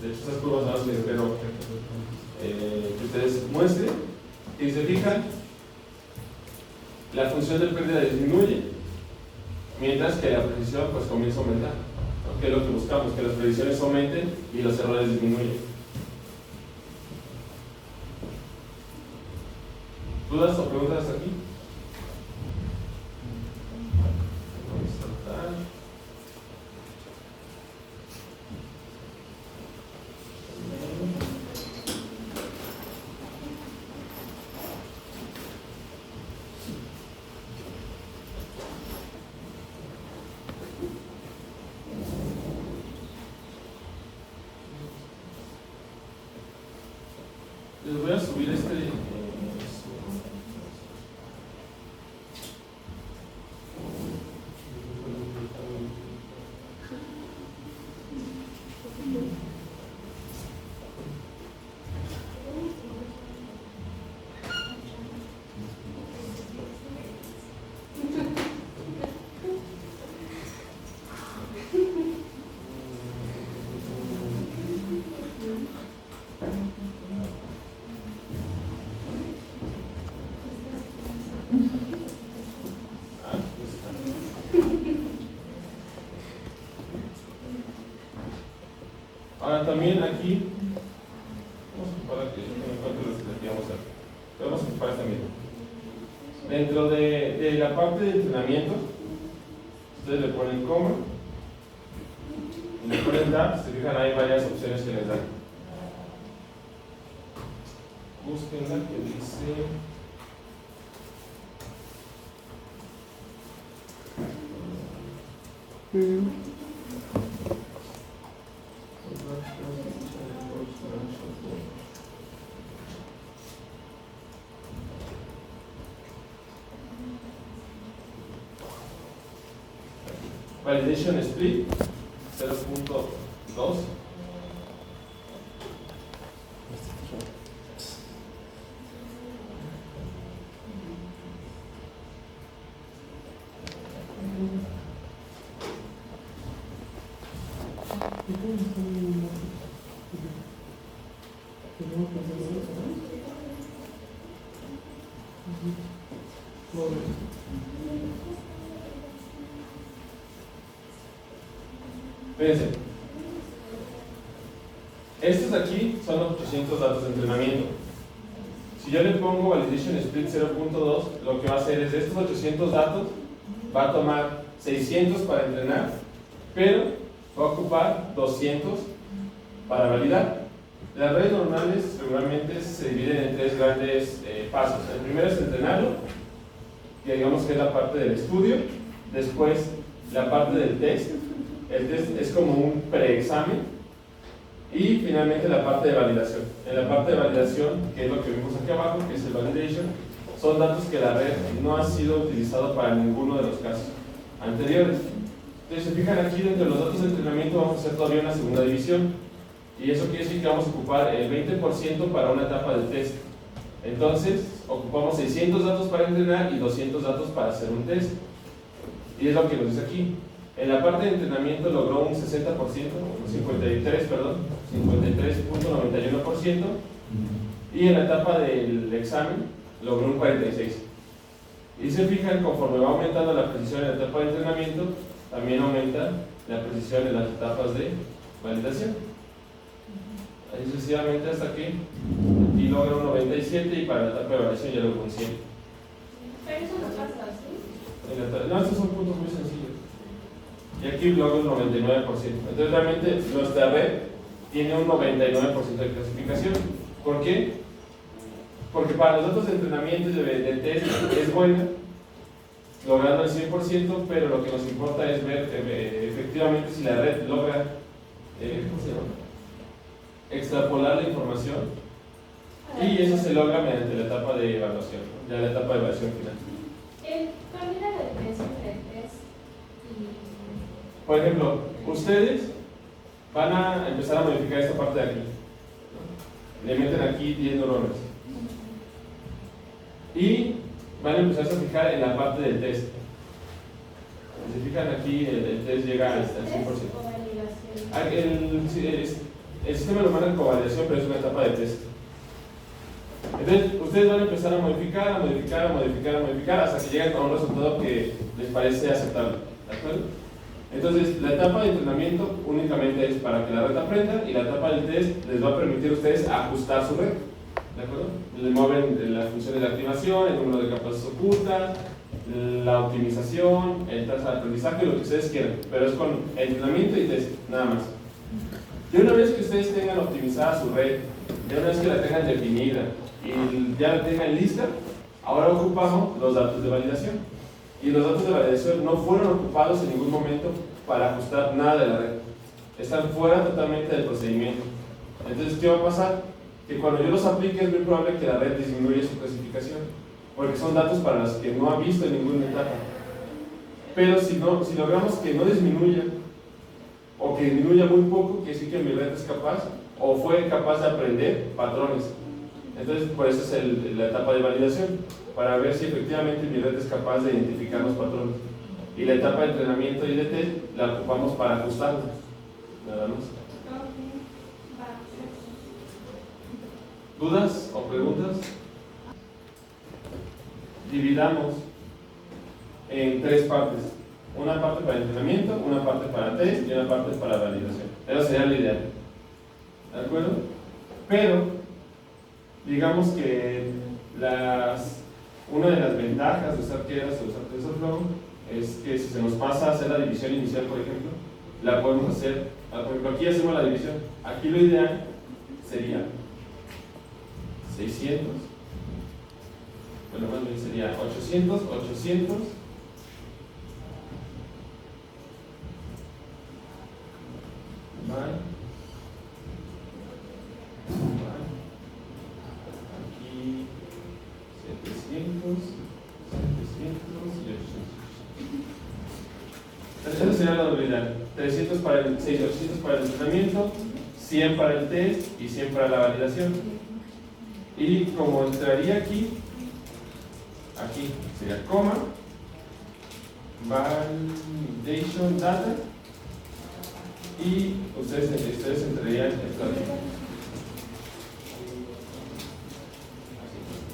De hecho, esas curvas no las espero que ustedes muestren. Y si se fijan, la función de pérdida disminuye, mientras que la precisión pues comienza a aumentar, ¿no? Que es lo que buscamos, que las previsiones aumenten y los errores disminuyen. ¿Dudas o preguntas hasta aquí? Vamos a saltar. Les voy a subir Ahora también aquí vamos a ocupar aquí, no me encuentro lo que queríamos hacer. Vamos a ocupar también. Dentro de la parte de entrenamiento, ustedes le ponen coma y le ponen tab. Se fijan, hay varias opciones que les dan. Busquen la que dice Validation Split 0.2. Fíjense, estos aquí son los 800 datos de entrenamiento. Si yo le pongo Validation Split 0.2, lo que va a hacer es de estos 800 datos, va a tomar 600 para entrenar, pero va a ocupar 200 para validar. Las redes normales regularmente se dividen en tres grandes pasos. El primero es entrenarlo, que digamos que es la parte del estudio. Después, la parte del test. El test es como un preexamen. Y finalmente la parte de validación. En la parte de validación, que es lo que vimos aquí abajo, que es el validation, son datos que la red no ha sido utilizado para ninguno de los casos anteriores. Entonces, se fijan aquí, dentro de los datos de entrenamiento vamos a hacer todavía una segunda división. Y eso quiere decir que vamos a ocupar el 20% para una etapa del test. Entonces, ocupamos 600 datos para entrenar y 200 datos para hacer un test. Y es lo que nos dice aquí. En la parte de entrenamiento logró un 60%, 53.91%, y en la etapa del examen logró un 46%. Y se fijan, conforme va aumentando la precisión en la etapa de entrenamiento, también aumenta la precisión en las etapas de validación. Ahí sucesivamente hasta que aquí logra un 97 y para la etapa de validación ya logra un 100. Pero eso no pasa así. No, estos son puntos muy sencillos. Y aquí logra un 99%. Entonces realmente nuestra red tiene un 99% de clasificación. ¿Por qué? Porque para los datos de entrenamiento y de test es buena, logrando el 100%, pero lo que nos importa es ver efectivamente si la red logra ¿cómo se llama? Extrapolar la información, y eso se logra mediante la etapa de evaluación, ya la etapa de evaluación final. ¿Cuál era la diferencia entre el test y...? Por ejemplo, ustedes van a empezar a modificar esta parte de aquí, ¿no? Le meten aquí 10 neuronas y van a empezar a fijar en la parte del test. Si se fijan aquí, el test llega hasta el 100%. el sistema lo manda con validación, pero es una etapa de test. Entonces, ustedes van a empezar a modificar hasta que lleguen a un resultado que les parece aceptable. ¿De acuerdo? Entonces, la etapa de entrenamiento únicamente es para que la red aprenda, y la etapa del test les va a permitir a ustedes ajustar su red. ¿De acuerdo? Le mueven las funciones de activación, el número de capas ocultas, la optimización, el tasa de aprendizaje, lo que ustedes quieran, pero es con entrenamiento y test, nada más. Y una vez que ustedes tengan optimizada su red, ya una vez que la tengan definida y ya la tengan lista, ahora ocupamos los datos de validación. Y los datos de validación no fueron ocupados en ningún momento para ajustar nada de la red. Están fuera totalmente del procedimiento. Entonces, ¿qué va a pasar? Que cuando yo los aplique es muy probable que la red disminuya su clasificación, porque son datos para los que no ha visto en ninguna etapa. Pero si logramos que no disminuya, o que disminuya muy poco, quiere decir que mi red es capaz, o fue capaz de aprender patrones. Entonces, por eso es la etapa de validación, para ver si efectivamente mi red es capaz de identificar los patrones. Y la etapa de entrenamiento y de test la ocupamos para ajustarla. Nada más. ¿Dudas o preguntas? Dividamos en 3 partes. Una parte para entrenamiento, una parte para test y una parte para validación. Eso sería lo ideal. ¿De acuerdo? Pero, digamos que una de las ventajas de usar Keras o usar TensorFlow es que si se nos pasa a hacer la división inicial, por ejemplo, la podemos hacer. Por ejemplo, aquí hacemos la división. Aquí lo ideal sería 600, bueno, más bien sería 800, 800, aquí 700, 700 y 800. Esa sería la dobilidad. 300 para el 800 para el entrenamiento, 100 para el test y 100 para la validación. Y como entraría aquí sería coma, validation data, y ustedes entrarían esto aquí.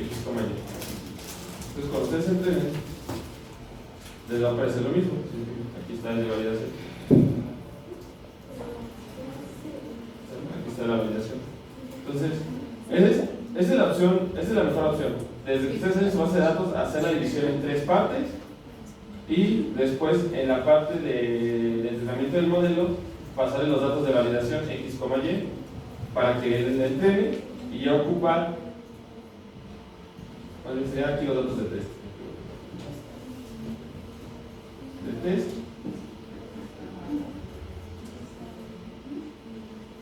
X, coma y. Entonces cuando ustedes entren, les va a aparecer lo mismo. Aquí está el de validación. Aquí está la validación. Entonces, esa es la opción, esa es la mejor opción. Desde que ustedes hacen su base de datos, hacer la división en 3 partes, y después en la parte de entrenamiento del modelo, pasarle los datos de validación X, Y para que él la entrene, y ya ocupar, serían aquí los datos de test.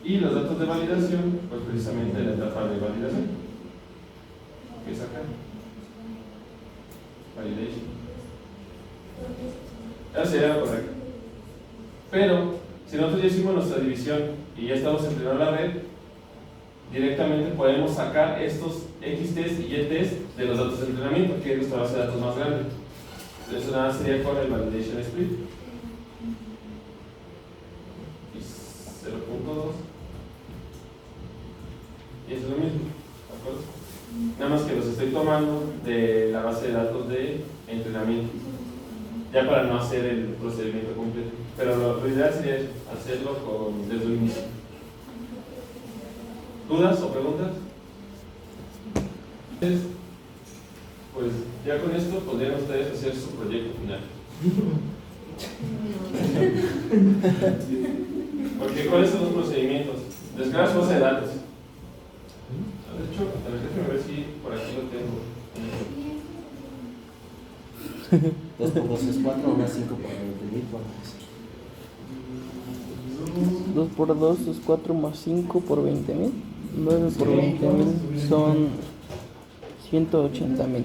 Y los datos de validación, pues precisamente en la etapa de validación, que es acá. Validation. Eso sería lo correcto. Pero, si nosotros ya hicimos nuestra división y ya estamos entrenando la red, directamente podemos sacar estos X-test y Y-test de los datos de entrenamiento, que es nuestra base de datos más grande. Entonces, nada sería con el validation split. Y 0.2. Y eso es lo mismo, ¿de acuerdo? Nada más que los estoy tomando de la base de datos de entrenamiento, ya para no hacer el procedimiento completo. Pero lo ideal sería hacerlo desde un inicio. ¿Dudas o preguntas? Entonces, pues ya con esto podrían ustedes hacer su proyecto final. Porque ¿cuáles son los procedimientos? Descargas base de datos. De hecho, déjame ver si por aquí lo tengo. 2 por 2 es 4, una 5 por 20.000, ¿cuánto es? 2 por 2 es 4 más 5 por 20.000. 9 por 20.000 son 180.000.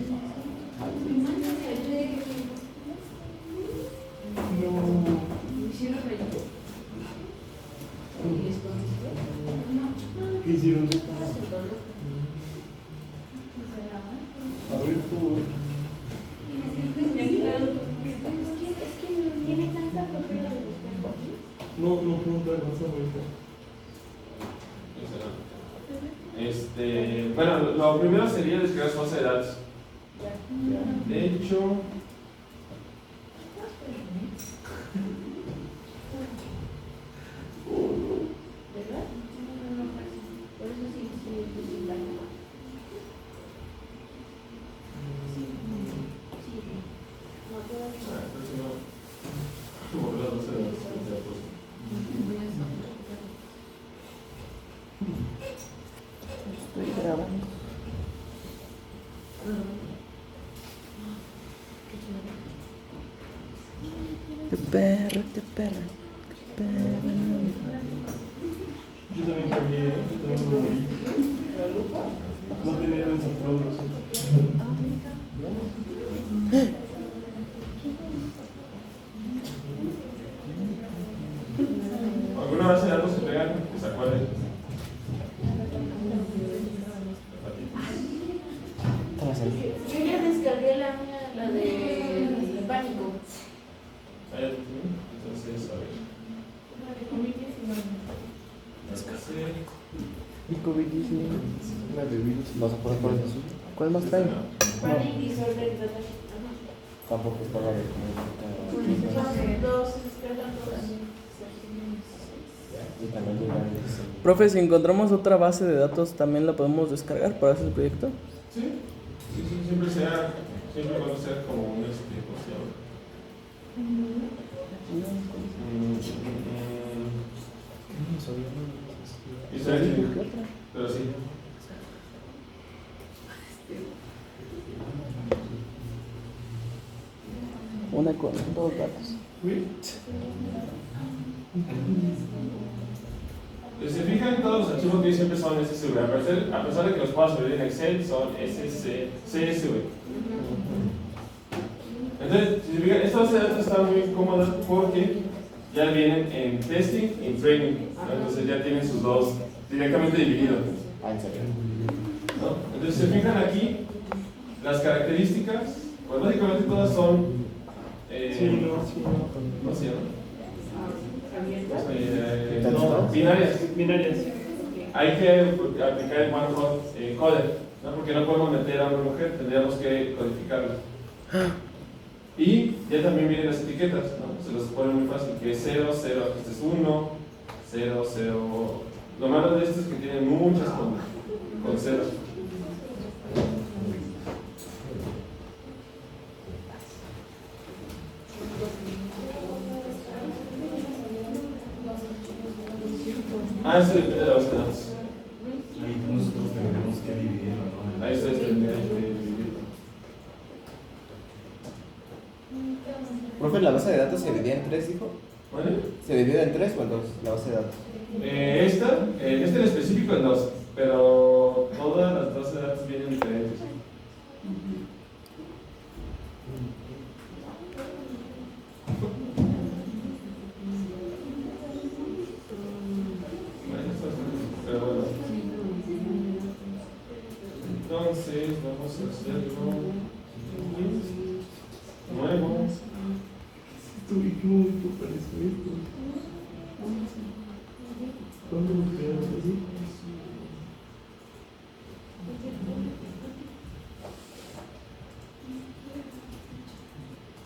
¿Qué hicieron? A ver tú. No trae WhatsApp ahorita. Bueno, lo primero sería descargar su base de datos. De hecho, ¿verdad? No, por eso sí, como las bases de datos. Estoy grabando. Qué perro, qué perro. Qué perro. Yo también cambié, yo también me morí. No tenía desenfrado, no sé. ¿Alguna base de datos se pegan? Que se acuerden. Yo ya descargué la mía, la de pánico. Entonces, a ver. Y COVID-19. Una de virus. ¿Vas a poner cuál es azul? ¿Cuál más trae? Panic disorder. Tampoco está la de Son dos escalas todas. y también llega el diseño. Profe, si encontramos otra base de datos, ¿también la podemos descargar para hacer el proyecto? Sí, siempre va a ser como un ¿cómo se llama? Israel, pero sí. Una con dos datos. Si se fijan, todos los archivos que siempre son SSV, a pesar de que los puedas subir en Excel, son CSV. Entonces, si se fijan, esta base de datos está muy cómoda porque ya vienen en testing y en training, ¿no? Entonces ya tienen sus dos directamente divididos. Ah, en serio. ¿No? Entonces, si se fijan aquí, las características, pues básicamente todas son ¿cómo se llama? Binarias. Binarias. Hay que aplicar el one hot coder, ¿no? Porque no podemos meter a una mujer, tendríamos que codificarla. Y ya también vienen las etiquetas, ¿no? Se los pone muy fácil, que es 0, 0, este es 1, 0, 0. Lo malo de esto es que tienen muchas con ceros. Eso depende de la base de datos. Nosotros tendremos que dividirlo, ¿no? Ahí está este dividir. Profe, ¿la base de datos se dividía en tres, dijo? ¿Vale? ¿Se divide en tres o en dos, la base de datos? Este en específico en dos, pero todas las bases de datos vienen diferentes. Pero bueno. Entonces, vamos a hacerlo nuevo. Estoy muy parece esto. ¿Cuándo nos quedamos así?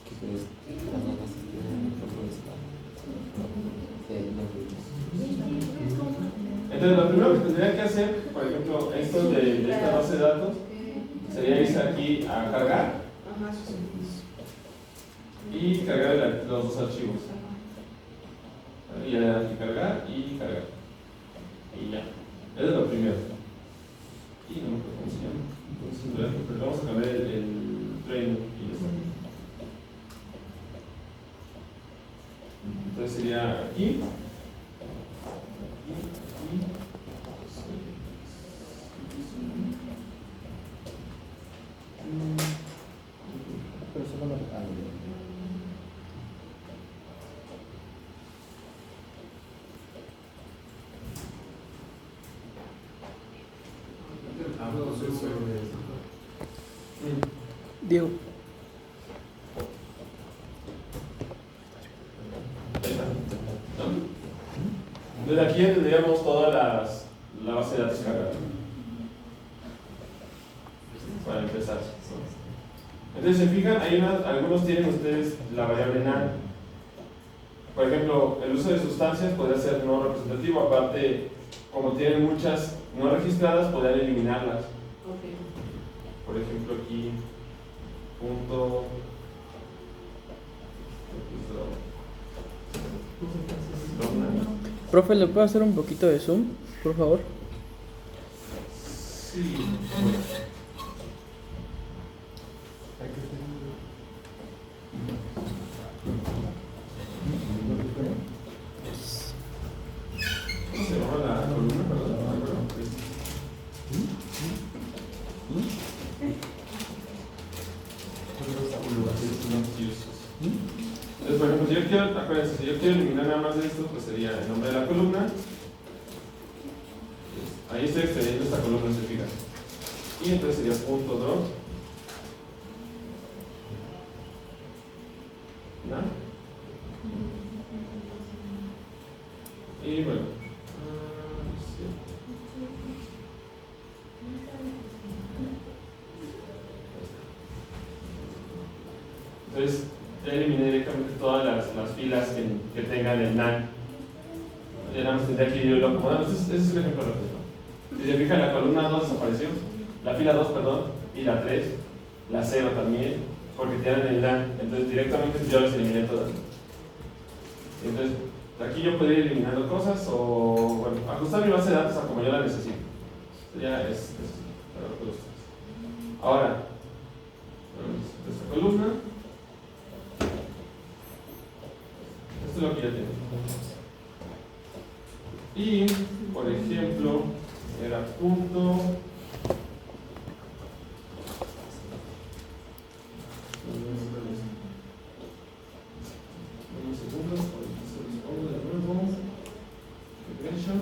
¿Qué crees? Las dos bases tienen un poco de espacio. Entonces, lo primero que tendría que hacer, por ejemplo, esto de esta base de datos, sería irse aquí a cargar y cargar los dos archivos. Y le dan aquí cargar y cargar. Y ya. Eso es lo primero. Y no me acuerdo cómo se llama. Entonces, vamos a cambiar el training y ya está. Entonces sería aquí. Pero solo me... Diego. Desde aquí tendríamos toda la base de datos cargada. para empezar. Entonces, se fijan, hay algunos tienen ustedes la variable NaN. Por ejemplo, el uso de sustancias podría ser no representativo, aparte, como tienen muchas no registradas, podrían eliminarlas. Por ejemplo, aquí, punto. Profe, ¿le puedo hacer un poquito de zoom, por favor? Sí. ¿Cómo se llama la columna? Perdón, no me acuerdo. Entonces, por ejemplo, si yo quiero, acuérdense, si yo quiero eliminar nada más de esto, pues sería el nombre de la columna. Ahí estoy extendiendo esta columna, se fija. Y entonces sería punto 2. ¿No? Y bueno. Sí. Entonces, ya eliminé directamente todas las filas que tengan el NaN. Ya nada más tendría que irlo acomodando. Ese es un ejemplo rápido. Si se fijan, la columna 2 desapareció, la fila 2, perdón, y la 3, la 0 también, porque tienen el NaN. Entonces, directamente yo las eliminé todas. Entonces, aquí yo podría ir eliminando cosas o, bueno, ajustar mi base de datos a como yo la necesito. Ya es para todos ustedes. Ahora, esta columna. Esto es lo que ya tengo. Y, por ejemplo, era punto. Unos segundos, se los pongo de nuevo. Regression.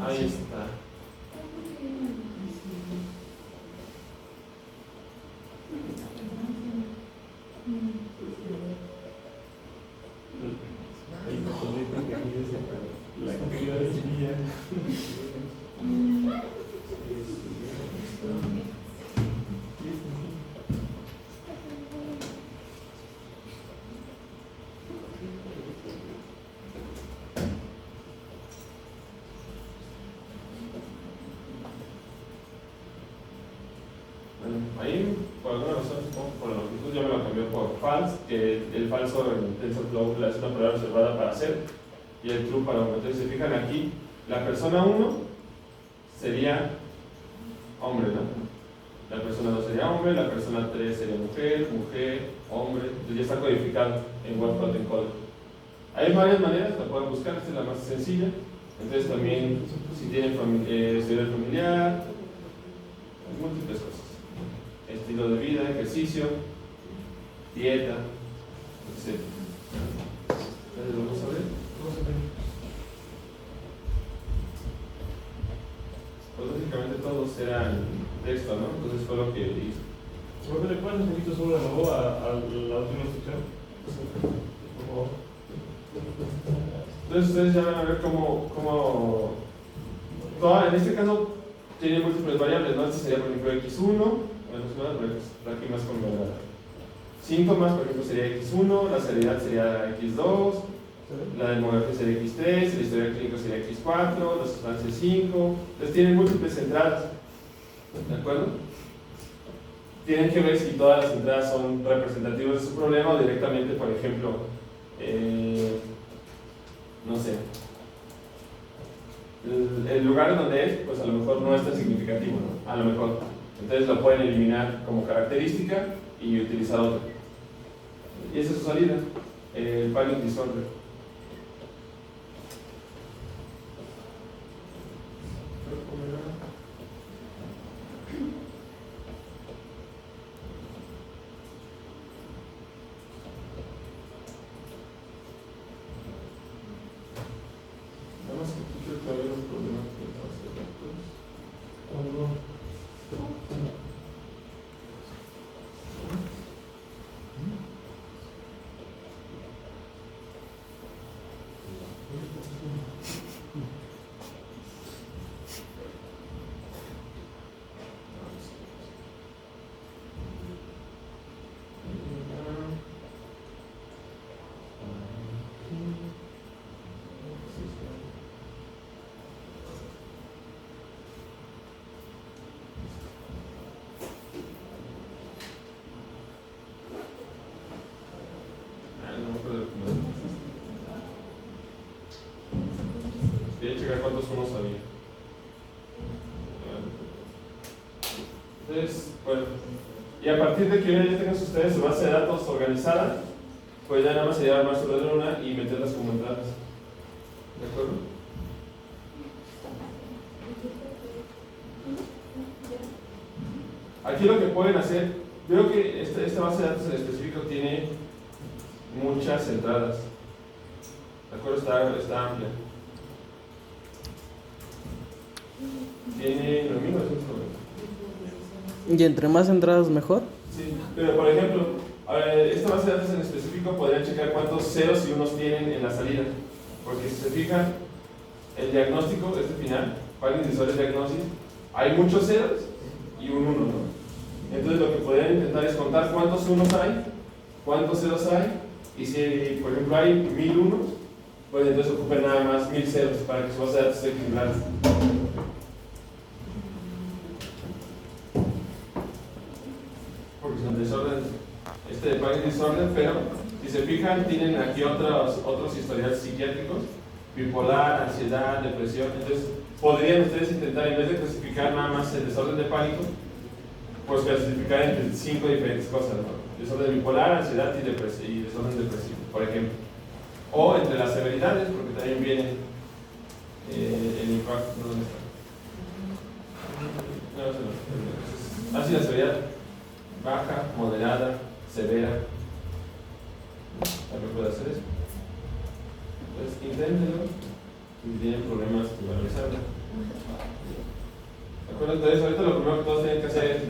Ahí está. La cantidad de semilla. Ahí, por alguna razón, supongo por la longitud, yo me lo cambié por false, que el falso en TensorFlow es una prueba reservada para hacer, y el true para 1. Entonces, se fijan aquí, la persona 1 sería hombre, ¿no? La persona 2 sería hombre, la persona 3 sería mujer, mujer, hombre. Entonces ya está codificado en Word Encoder. Hay varias maneras, la pueden buscar, esta es la más sencilla. Entonces también, si tienen historial familiar, hay múltiples cosas. Estilo de vida, ejercicio, dieta, etc. Entonces, vamos a ver. Pues básicamente todos eran texto, ¿no? Entonces fue lo que hice. ¿Me puedes un poquito sobre de nuevo a la última instrucción? Por favor. Entonces ustedes ya van a ver cómo en este caso tiene múltiples variables, ¿no? Este sería por ejemplo x1, aquí más con la síntomas, por ejemplo sería x1, la seriedad sería x2, La demografía sería X3, el historial clínico sería X4, las sustancias 5. Entonces tienen múltiples entradas. ¿De acuerdo? Tienen que ver si todas las entradas son representativas de su problema o directamente, por ejemplo, no sé, el lugar donde es, pues a lo mejor no es tan significativo, ¿no? A lo mejor. Entonces lo pueden eliminar como característica y utilizar otro. Y esa es su salida, el panic disorder. Nada más que aquí creo que había un problema con el base de datos. Voy a checar cuántos unos había. Entonces, bueno, y a partir de que ya tengan ustedes su base de datos organizada, pues ya nada más sería armar su red de una y meterlas como entradas. ¿De acuerdo? Aquí lo que pueden hacer, veo que esta base de datos en específico tiene muchas entradas. ¿De acuerdo? Está amplia. Tiene 9.990. Y entre más entradas mejor. Sí, pero por ejemplo, esta base de datos en específico podrían checar cuántos ceros y unos tienen en la salida. Porque si se fijan, el diagnóstico, final, panic disorder diagnosis, hay muchos ceros y un 1, ¿no? Entonces lo que podrían intentar es contar cuántos unos hay, cuántos ceros hay, y si por ejemplo hay 1000 unos, pues entonces ocupen nada más 1000 ceros para que su base de datos esté equilibrada. Porque son desorden, de panic disorder, pero si se fijan, tienen aquí otros historiales psiquiátricos, bipolar, ansiedad, depresión. Entonces, podrían ustedes intentar, en vez de clasificar nada más el desorden de pánico, pues clasificar entre 5 diferentes cosas, ¿no? Desorden bipolar, ansiedad y desorden depresivo, por ejemplo. O entre las severidades, porque también viene el impacto. ¿Dónde está? No, así la severidad baja, moderada, severa. También puede hacer eso. Entonces, inténtenlo si tienen problemas de analizarlo. ¿De acuerdo? Entonces, ahorita lo primero que todos tienen que hacer es